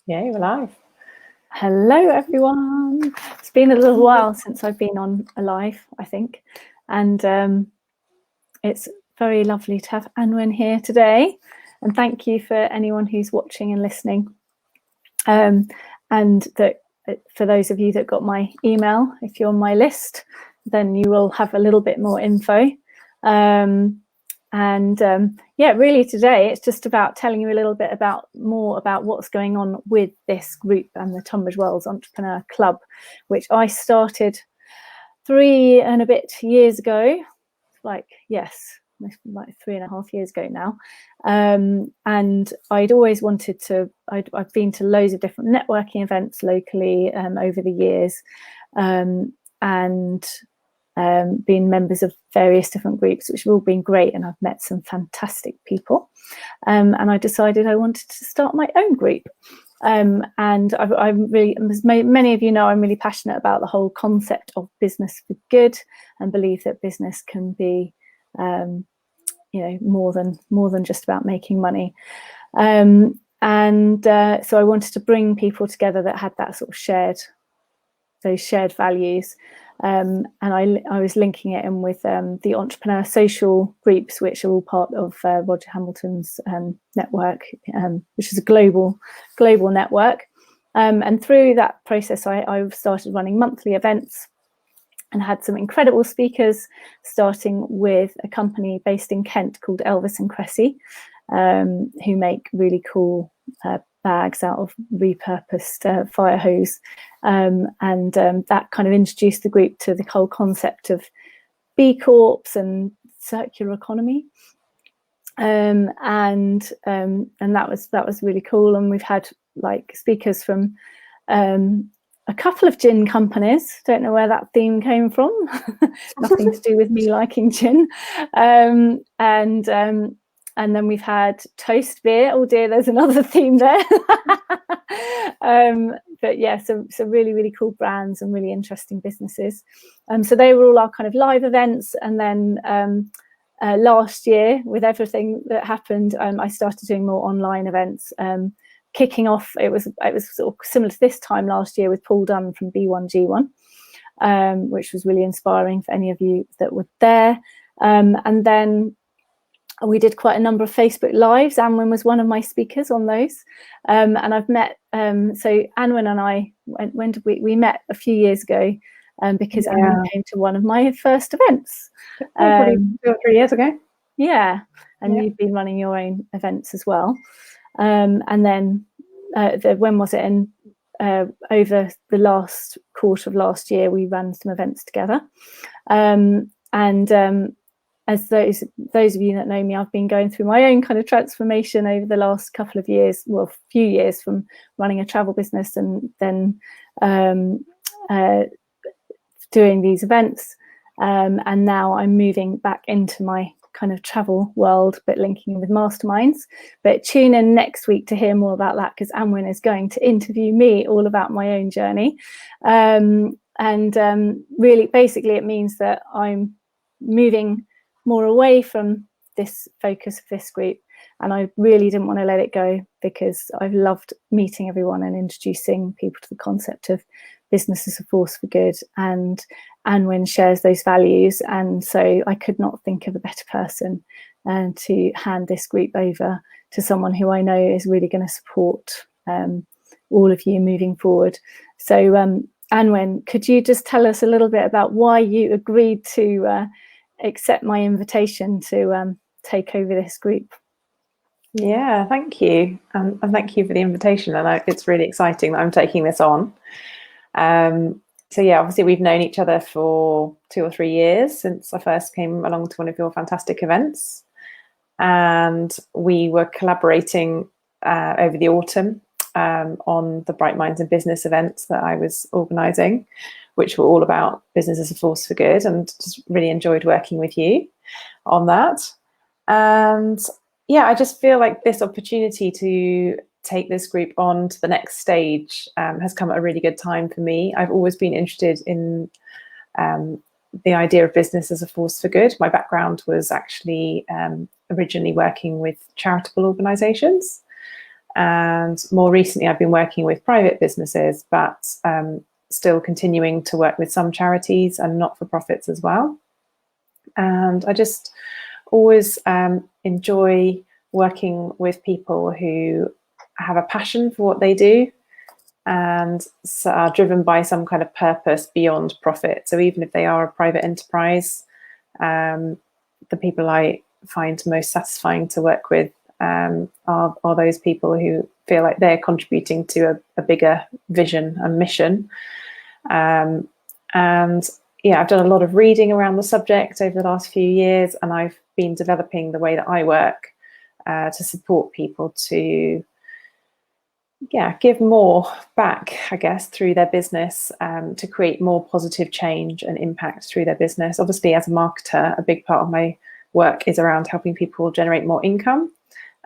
Yeah, you're live. Hello, everyone. It's been a little while since I've been on live, I think. And it's very lovely to have Anwen here today. And thank you for anyone who's watching and listening. And that for those of you that got my email, if you're on my list, then you will have a little bit more info. Yeah, really today it's just about telling you a little bit more about what's going on with this group and the Tunbridge Wells Entrepreneur Club, which I started 3 and a bit years ago. Like 3.5 years ago now. And I'd always wanted to, I've been to loads of different networking events locally over the years, and been members of various different groups, which have all been great, and I've met some fantastic people. And I decided I wanted to start my own group. And I'm really, as many of you know, I'm really passionate about the whole concept of business for good, and believe that business can be, more than just about making money. So I wanted to bring people together that had that sort of those shared values. And I was linking it in with the entrepreneur social groups, which are all part of Roger Hamilton's network, which is a global network. And through that process, I started running monthly events and had some incredible speakers, starting with a company based in Kent called Elvis and Cressy, who make really cool bags out of repurposed fire hose. That kind of introduced the group to the whole concept of B Corps and circular economy. And that was really cool. And we've had like speakers from a couple of gin companies. Don't know where that theme came from. Nothing to do with me liking gin. And then we've had Toast Beer. Oh dear, there's another theme there. But yeah, so really, really cool brands and really interesting businesses. So they were all our kind of live events. And then last year, with everything that happened, I started doing more online events. Kicking off, it was sort of similar to this time last year with Paul Dunn from B1G1, which was really inspiring for any of you that were there. And then we did quite a number of Facebook Lives. Anwen was one of my speakers on those. And I've met, so Anwen and I, when did we met a few years ago, because Anwen came to one of my first events. 2 or 3 years ago. Yeah, and you've been running your own events as well. And then when was it? And over the last quarter of last year, we ran some events together. As those of you that know me, I've been going through my own kind of transformation over the last couple of years, well, few years, from running a travel business and then doing these events. And now I'm moving back into my kind of travel world, but linking with masterminds. But tune in next week to hear more about that, because Anwen is going to interview me all about my own journey. Really, basically, it means that I'm moving more away from this focus of this group, and I really didn't want to let it go, because I've loved meeting everyone and introducing people to the concept of business as a force for good, and Anwen shares those values, and so I could not think of a better person to hand this group over to someone who I know is really going to support all of you moving forward. So Anwen, could you just tell us a little bit about why you agreed to accept my invitation to take over this group? Yeah, thank you. And thank you for the invitation. And it's really exciting that I'm taking this on. So yeah, obviously we've known each other for 2 or 3 years since I first came along to one of your fantastic events. And we were collaborating over the autumn on the Bright Minds in Business events that I was organising, which were all about business as a force for good, and just really enjoyed working with you on that. And yeah, I just feel like this opportunity to take this group on to the next stage has come at a really good time for me. I've always been interested in the idea of business as a force for good. My background was actually originally working with charitable organisations. And more recently, I've been working with private businesses, but still continuing to work with some charities and not-for-profits as well. And I just always enjoy working with people who have a passion for what they do and are driven by some kind of purpose beyond profit. So even if they are a private enterprise, the people I find most satisfying to work with are those people who feel like they're contributing to a bigger vision and mission. And yeah, I've done a lot of reading around the subject over the last few years, and I've been developing the way that I work to support people to give more back, I guess, through their business, to create more positive change and impact through their business. Obviously, as a marketer, a big part of my work is around helping people generate more income,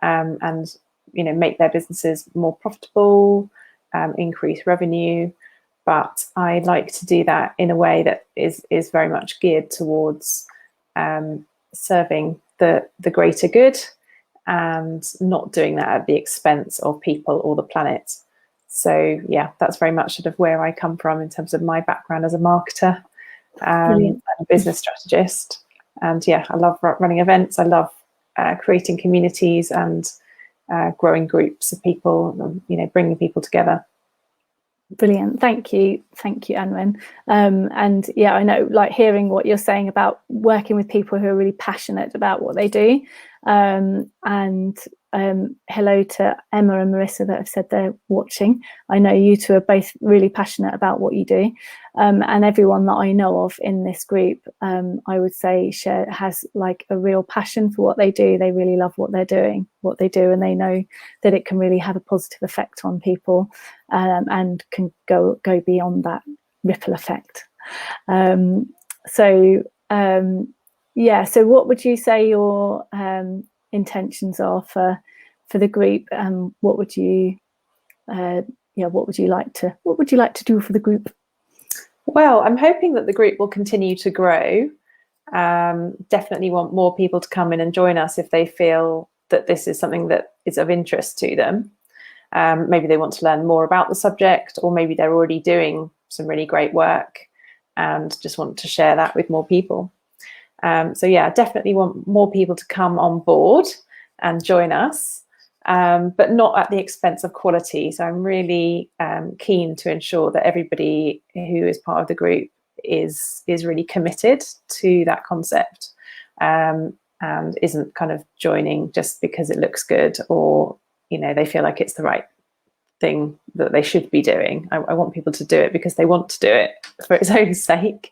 and make their businesses more profitable, increase revenue. But I like to do that in a way that is very much geared towards serving the greater good, and not doing that at the expense of people or the planet. So yeah, that's very much sort of where I come from in terms of my background as a marketer and a business strategist. And yeah, I love running events. I love creating communities and growing groups of people, bringing people together. Brilliant. Thank you, Anwen. And yeah, I know, like, hearing what you're saying about working with people who are really passionate about what they do. And hello to Emma and Marissa that have said they're watching. I know you two are both really passionate about what you do. And everyone that I know of in this group, I would say has like a real passion for what they do. They really love what they do, and they know that it can really have a positive effect on people, and can go beyond that ripple effect. So what would you say your intentions are for the group? What would you like to do for the group? Well, I'm hoping that the group will continue to grow. Definitely want more people to come in and join us if they feel that this is something that is of interest to them. Maybe they want to learn more about the subject, or maybe they're already doing some really great work and just want to share that with more people. So yeah, definitely want more people to come on board and join us, but not at the expense of quality. So I'm really keen to ensure that everybody who is part of the group is really committed to that concept, and isn't kind of joining just because it looks good, or they feel like it's the right thing that they should be doing. I want people to do it because they want to do it for its own sake.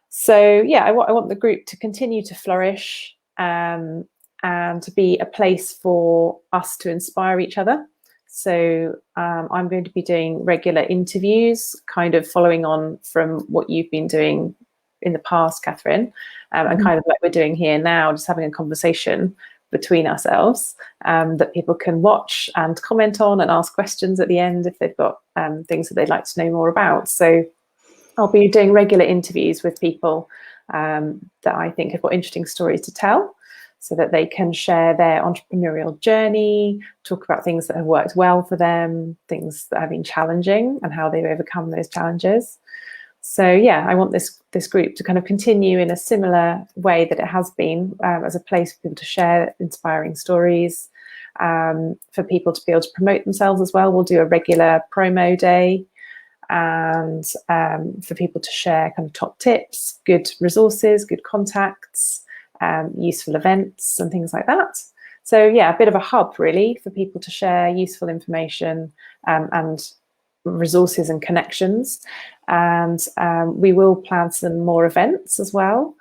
So yeah, I want the group to continue to flourish, and to be a place for us to inspire each other. So I'm going to be doing regular interviews, kind of following on from what you've been doing in the past, Catherine, and kind of like we're doing here now, just having a conversation between ourselves, that people can watch and comment on and ask questions at the end if they've got things that they'd like to know more about. So I'll be doing regular interviews with people that I think have got interesting stories to tell, so that they can share their entrepreneurial journey, talk about things that have worked well for them, things that have been challenging and how they've overcome those challenges. So yeah, I want this group to kind of continue in a similar way that it has been, as a place for people to share inspiring stories, for people to be able to promote themselves as well. We'll do a regular promo day, and for people to share kind of top tips, good resources, good contacts, useful events and things like that. So yeah, a bit of a hub really for people to share useful information and resources and connections. And we will plan some more events as well,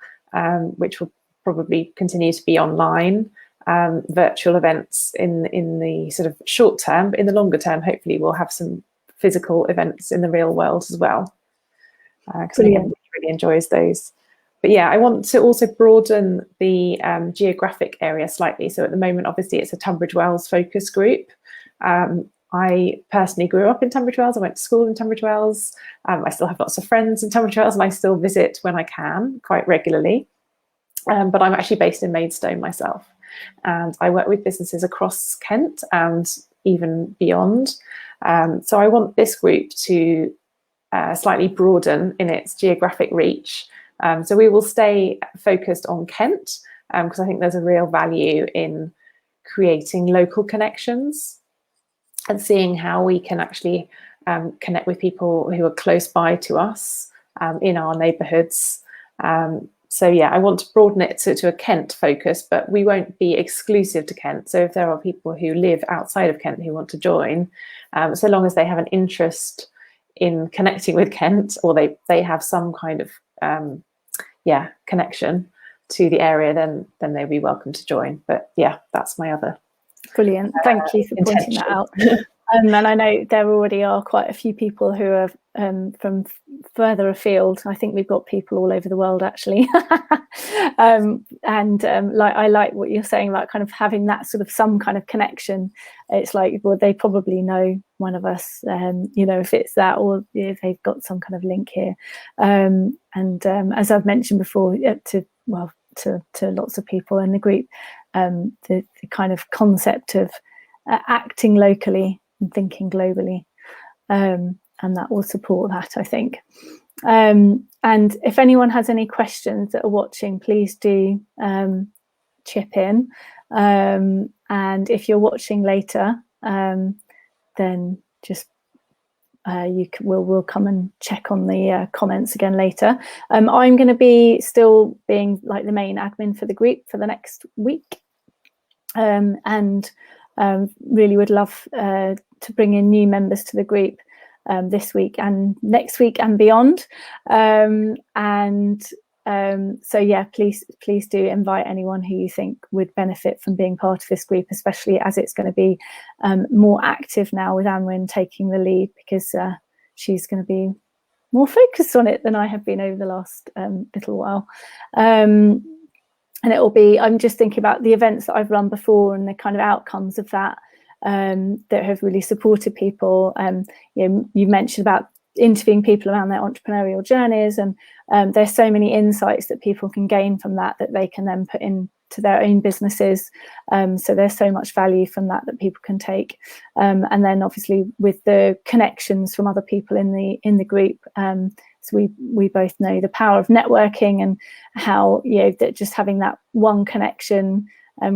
which will probably continue to be online, virtual events in the sort of short term, but in the longer term, hopefully we'll have some physical events in the real world as well, because everyone really enjoys those. But yeah, I want to also broaden the geographic area slightly. So at the moment, obviously, it's a Tunbridge Wells focus group. I personally grew up in Tunbridge Wells. I went to school in Tunbridge Wells. I still have lots of friends in Tunbridge Wells, and I still visit when I can, quite regularly. But I'm actually based in Maidstone myself. and I work with businesses across Kent and even beyond. So I want this group to slightly broaden in its geographic reach. So we will stay focused on Kent, because I think there's a real value in creating local connections and seeing how we can actually connect with people who are close by to us in our neighbourhoods. So yeah, I want to broaden it to a Kent focus, but we won't be exclusive to Kent. So if there are people who live outside of Kent who want to join, so long as they have an interest in connecting with Kent, or they have some kind of connection to the area, then they'll be welcome to join. But yeah, that's my other brilliant. Thank you for pointing that out. And I know there already are quite a few people who are from further afield. I think we've got people all over the world, actually. I like what you're saying about kind of having that sort of some kind of connection. It's like, well, they probably know one of us, if it's that, or if they've got some kind of link here. As I've mentioned before, to lots of people in the group, the kind of concept of acting locally and thinking globally, and that will support that, I think. And if anyone has any questions that are watching, please do chip in. And if you're watching later, then just we'll come and check on the comments again later. I'm going to be still being like the main admin for the group for the next week, and really would love to bring in new members to the group this week and next week and beyond. So yeah, please do invite anyone who you think would benefit from being part of this group, especially as it's going to be more active now with Anwen taking the lead, because she's going to be more focused on it than I have been over the last little while. And it will be, I'm just thinking about the events that I've run before and the kind of outcomes of that that have really supported people. You mentioned about interviewing people around their entrepreneurial journeys, and there's so many insights that people can gain from that they can then put into their own businesses. So there's so much value from that people can take. And then obviously with the connections from other people in the group, so we both know the power of networking and how that just having that one connection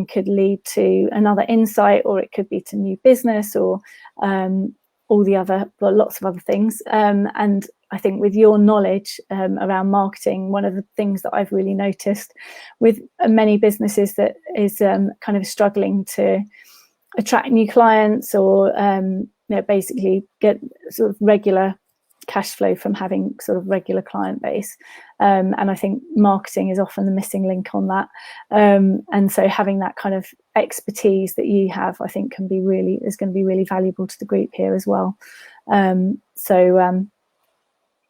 could lead to another insight, or it could be to new business, or lots of other things. And I think with your knowledge around marketing, one of the things that I've really noticed with many businesses that is kind of struggling to attract new clients, or basically get sort of regular cash flow from having sort of regular client base, and I think marketing is often the missing link on that, and so having that kind of expertise that you have, I think is going to be really valuable to the group here as well. Thank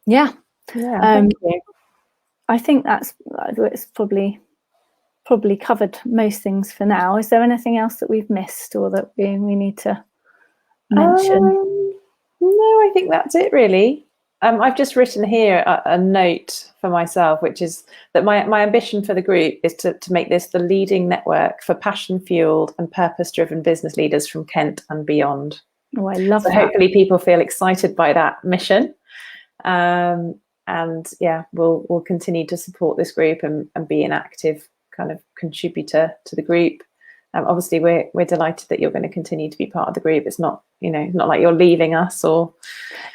you. I think it's probably covered most things for now. Is there anything else that we've missed or that we need to mention? No, I think that's it really. I've just written here a note for myself, which is that my ambition for the group is to make this the leading network for passion-fueled and purpose-driven business leaders from Kent and beyond. Oh, I love that. Hopefully people feel excited by that mission. And yeah, we'll continue to support this group and be an active kind of contributor to the group. Obviously, we're delighted that you're going to continue to be part of the group. It's not, not like you're leaving us or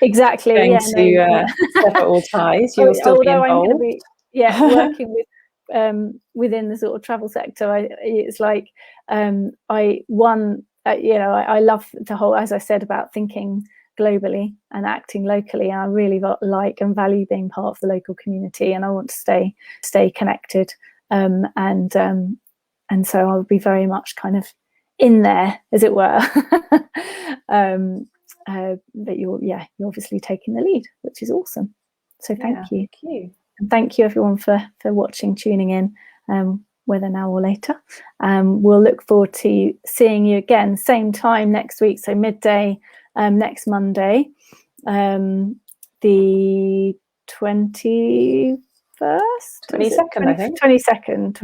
exactly going to sever all ties. You will still be involved. I'm going to be working with within the sort of travel sector. It's like I love the whole, as I said, about thinking globally and acting locally. I really like and value being part of the local community, and I want to stay connected. And so I'll be very much kind of in there, as it were. But you're obviously taking the lead, which is awesome. So thank you. Thank you. And thank you everyone for watching, tuning in, whether now or later. We'll look forward to seeing you again, same time next week, so midday next Monday, the 21st, 22nd, I think. 22nd.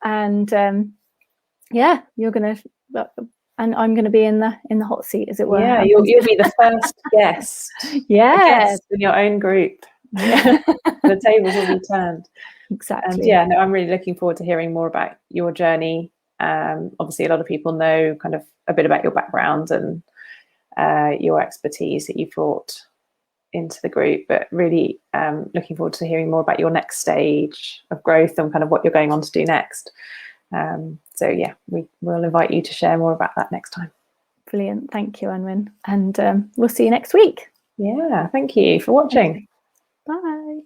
and yeah, you're gonna, and I'm gonna be in the hot seat, as it were. Yeah, you'll be the first guest. Yeah, a guest in your own group. yeah. The tables will be turned. Exactly. And yeah, no, I'm really looking forward to hearing more about your journey. Obviously, a lot of people know kind of a bit about your background and your expertise that you've brought into the group, but really looking forward to hearing more about your next stage of growth and kind of what you're going on to do next. So yeah, we'll invite you to share more about that next time. Brilliant. Thank you, Anwen. And we'll see you next week. Yeah, thank you for watching. Bye.